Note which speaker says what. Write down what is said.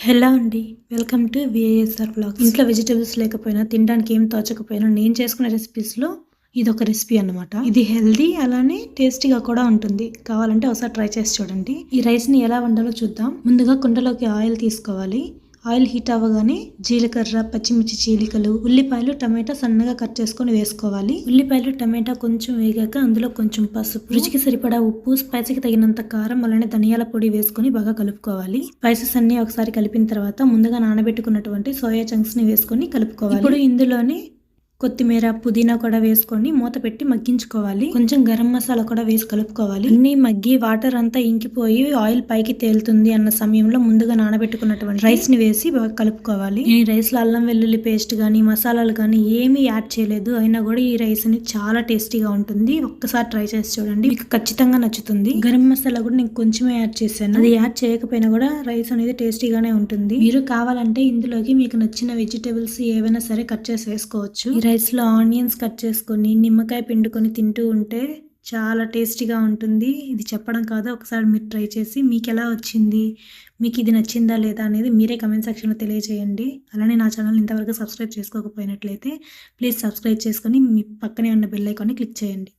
Speaker 1: Hello అండి. Welcome to VISR vlogs. ఇంట్లో vegetables లేకపోయినా, తినడానికి ఏం తోచకపోయినా నేను చేసుకునే రెసిపీస్‌లో ఇదొక రెసిపీ అన్నమాట. ఇది హెల్తీ అలానే టేస్టీగా కూడా ఉంటుంది. కావాలంటే ఒకసారి ట్రై చేసి చూడండి. ఈ రైస్‌ని ఎలా వండాలో చూద్దాం. ముందుగా కుండలోకి ఆయిల్ తీసుకోవాలి. ఆయిల్ హీట్ అవ్వగానే జీలకర్ర, పచ్చిమిర్చి చీలికలు, ఉల్లిపాయలు, టమాటా సన్నగా కట్ చేసుకొని వేసుకోవాలి. ఉల్లిపాయలు, టమాటా కొంచెం వేగాక అందులో కొంచెం పసుపు, రుచికి సరిపడా ఉప్పు, స్పైసీకి తగినంత కారం, అలానే ధనియాల పొడి వేసుకొని బాగా కలుపుకోవాలి. స్పైసెస్ అన్ని ఒకసారి కలిపిన తర్వాత ముందుగా నానబెట్టుకున్నటువంటి సోయా చంక్స్ ని వేసుకొని కలుపుకోవాలి. ఇప్పుడు ఇందులోనే కొత్తిమీర, పుదీనా కూడా వేసుకొని మూత పెట్టి మగ్గించుకోవాలి. కొంచెం గరం మసాలా కూడా వేసి కలుపుకోవాలి. అన్ని మగ్గి వాటర్ అంతా ఇంకిపోయి ఆయిల్ పైకి తేలుతుంది అన్న సమయంలో ముందుగా నానబెట్టుకున్నటువంటి రైస్ ని వేసి బాగా కలుపుకోవాలి. ఈ రైస్ లో అల్లం వెల్లుల్లి పేస్ట్ గానీ, మసాలాలు గానీ ఏమీ యాడ్ చేయలేదు. అయినా కూడా ఈ రైస్ ని చాలా టేస్టీగా ఉంటుంది. ఒక్కసారి ట్రై చేసి చూడండి, మీకు ఖచ్చితంగా నచ్చుతుంది. గరం మసాలా కూడా నేను కొంచెమే యాడ్ చేశాను. అది యాడ్ చేయకపోయినా కూడా రైస్ అనేది టేస్టీగానే ఉంటుంది. మీరు కావాలంటే ఇందులోకి మీకు నచ్చిన వెజిటేబుల్స్ ఏవైనా సరే కట్ చేసి వేసుకోవచ్చు. రైస్లో ఆనియన్స్ కట్ చేసుకొని నిమ్మకాయ పిండుకొని తింటూ ఉంటే చాలా టేస్టీగా ఉంటుంది. ఇది చెప్పడం కాదు, ఒకసారి మీరు ట్రై చేసి మీకు ఎలా వచ్చింది, మీకు ఇది నచ్చిందా లేదా అనేది మీరే కమెంట్ సెక్షన్లో తెలియజేయండి. అలానే నా ఛానల్ ఇంతవరకు సబ్స్క్రైబ్ చేసుకోకపోయినట్లయితే ప్లీజ్ సబ్స్క్రైబ్ చేసుకొని మీ పక్కనే ఉన్న బెల్ ఐకాన్ని క్లిక్ చేయండి.